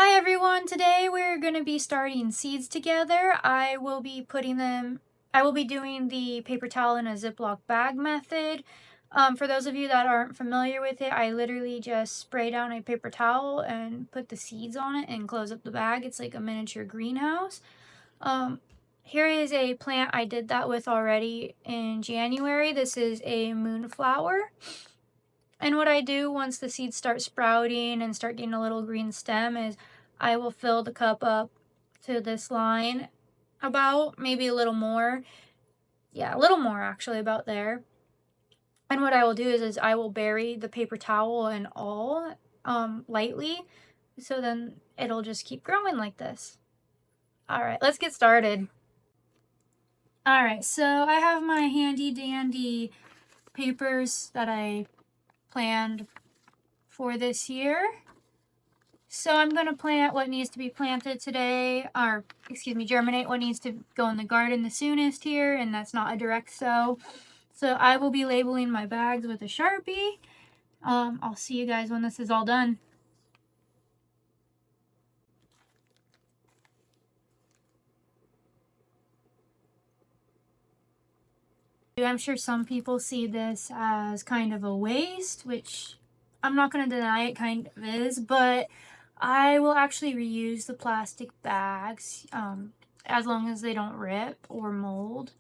Hi everyone, today we're going to be starting seeds together. I will be doing the paper towel in a Ziploc bag method. For those of you that aren't familiar with it, I literally just spray down a paper towel and put the seeds on it and close up the bag. It's like a miniature greenhouse. Here is a plant I did that with already in January. This is a moonflower. And what I do once the seeds start sprouting and start getting a little green stem is I will fill the cup up to this line, about maybe a little more. Yeah, a little more actually, about there. And what I will do is I will bury the paper towel and all lightly, so then it'll just keep growing like this. All right, let's get started. All right, so I have my handy dandy papers that I planned for this year. So I'm going to plant what needs to be planted today, or excuse me, germinate what needs to go in the garden the soonest here, and that's not a direct sow. So I will be labeling my bags with a Sharpie. I'll see you guys when this is all done. I'm sure some people see this as kind of a waste, which I'm not going to deny it kind of is, but I will actually reuse the plastic bags as long as they don't rip or mold.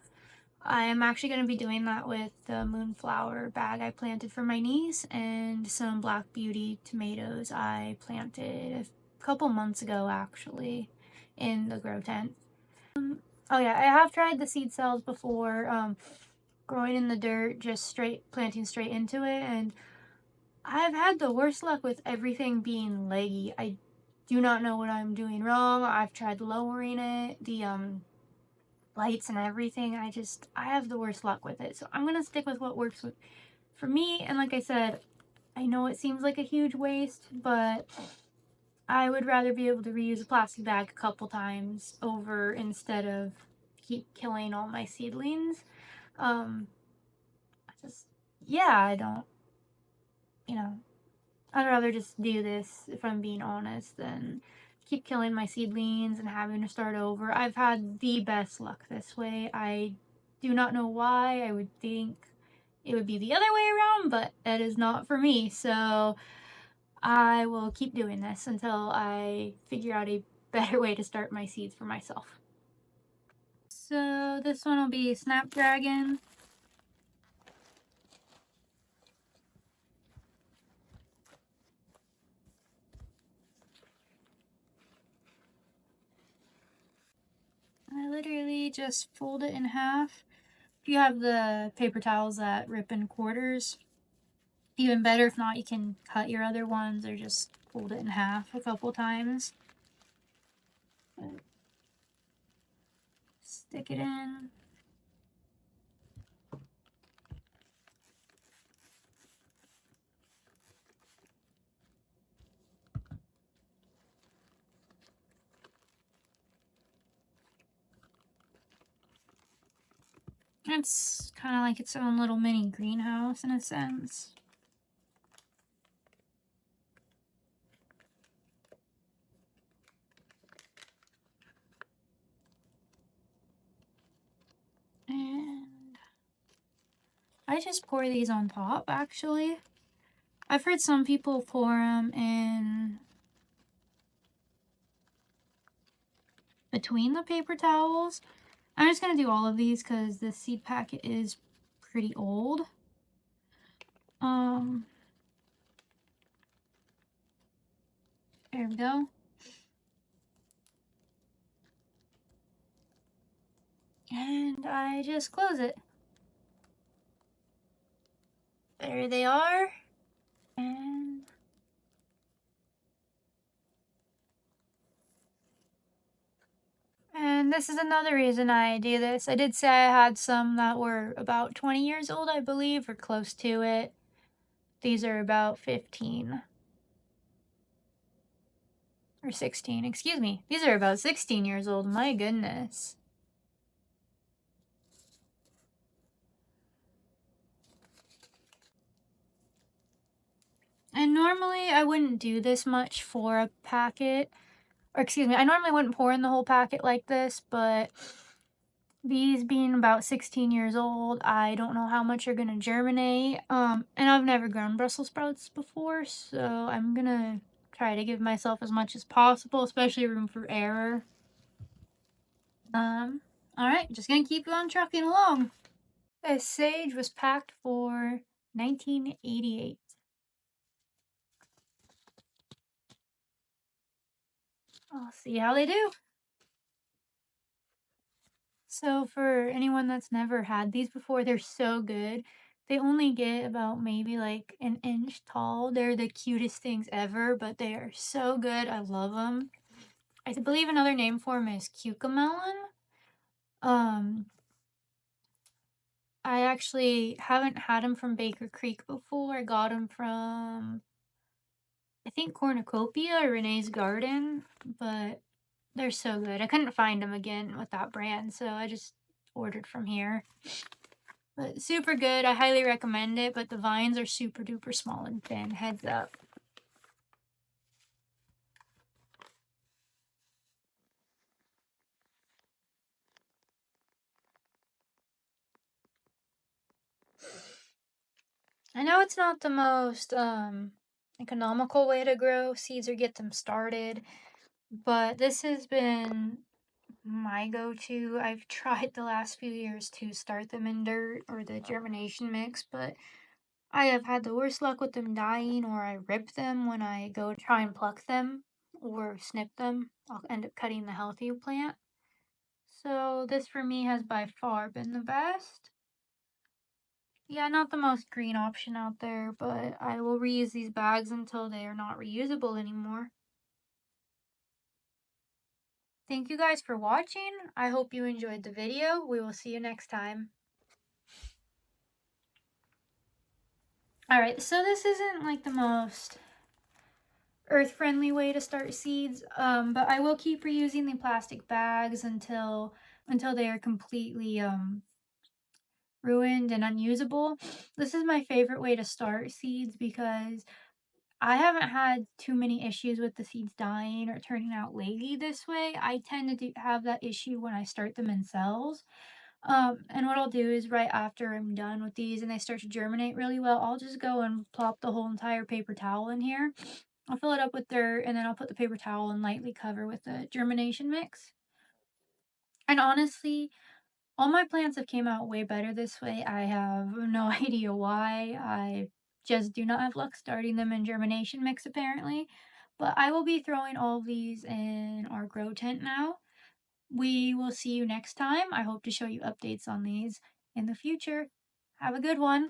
I am actually going to be doing that with the moonflower bag I planted for my niece and some Black Beauty tomatoes I planted a couple months ago actually in the grow tent. Oh yeah, I have tried the seed cells before, growing in the dirt, just planting straight into it, and I've had the worst luck with everything being leggy. I do not know what I'm doing wrong. I've tried lowering it, the lights and everything. I have the worst luck with it. So I'm gonna stick with what works for me. And like I said, I know it seems like a huge waste, but I would rather be able to reuse a plastic bag a couple times over instead of keep killing all my seedlings. Um, yeah, I don't, you know, I'd rather just do this, if I'm being honest, than keep killing my seedlings and having to start over. I've had the best luck this way. I do not know why. I would think it would be the other way around, but that is not for me. So I will keep doing this until I figure out a better way to start my seeds for myself. So this one will be Snapdragon. I literally just fold it in half. If you have the paper towels that rip in quarters, even better. If not, you can cut your other ones or just fold it in half a couple times. Stick it in. It's kind of like its own little mini greenhouse in a sense. And I just pour these on top, actually. I've heard some people pour them in between the paper towels. I'm just going to do all of these because the seed packet is pretty old. There we go. And I just close it. There they are. And this is another reason I do this. I did say I had some that were about 20 years old, I believe, or close to it. These are about 15. Or 16, excuse me. These are about 16 years old, my goodness. And normally I wouldn't do this much for a packet. or excuse me, I normally wouldn't pour in the whole packet like this, but these being about 16 years old, I don't know how much are gonna germinate. And I've never grown Brussels sprouts before, so I'm gonna try to give myself as much as possible, especially room for error. Alright, just gonna keep on trucking along. This sage was packed for 1988. I'll see how they do. So for anyone that's never had these before, they're so good. They only get about maybe like an inch tall. They're the cutest things ever, but they are so good. I love them. I believe another name for them is cucamelon. Um, I actually haven't had them from Baker Creek before. I got them from, I think, Cornucopia or Renee's Garden, but they're so good. I couldn't find them again with that brand, so I just ordered from here. But super good. I highly recommend it, but the vines are super duper small and thin. Heads up. I know it's not the most economical way to grow seeds or get them started, but this has been my go-to. I've tried the last few years to start them in dirt or the germination mix, but I have had the worst luck with them dying, or I rip them when I go try and pluck them or snip them. I'll end up cutting the healthy plant. So this for me has by far been the best. Yeah, not the most green option out there, but I will reuse these bags until they are not reusable anymore. Thank you guys for watching. I hope you enjoyed the video. We will see you next time. Alright, so this isn't like the most earth-friendly way to start seeds, but I will keep reusing the plastic bags until they are completely ruined and unusable. This is my favorite way to start seeds because I haven't had too many issues with the seeds dying or turning out lady this way. I tend to have that issue when I start them in cells. And what I'll do is right after I'm done with these and they start to germinate really well, I'll just go and plop the whole entire paper towel in here. I'll fill it up with dirt and then I'll put the paper towel and lightly cover with the germination mix. And honestly, all my plants have came out way better this way. I have no idea why. I just do not have luck starting them in germination mix apparently. But I will be throwing all of these in our grow tent now. We will see you next time. I hope to show you updates on these in the future. Have a good one.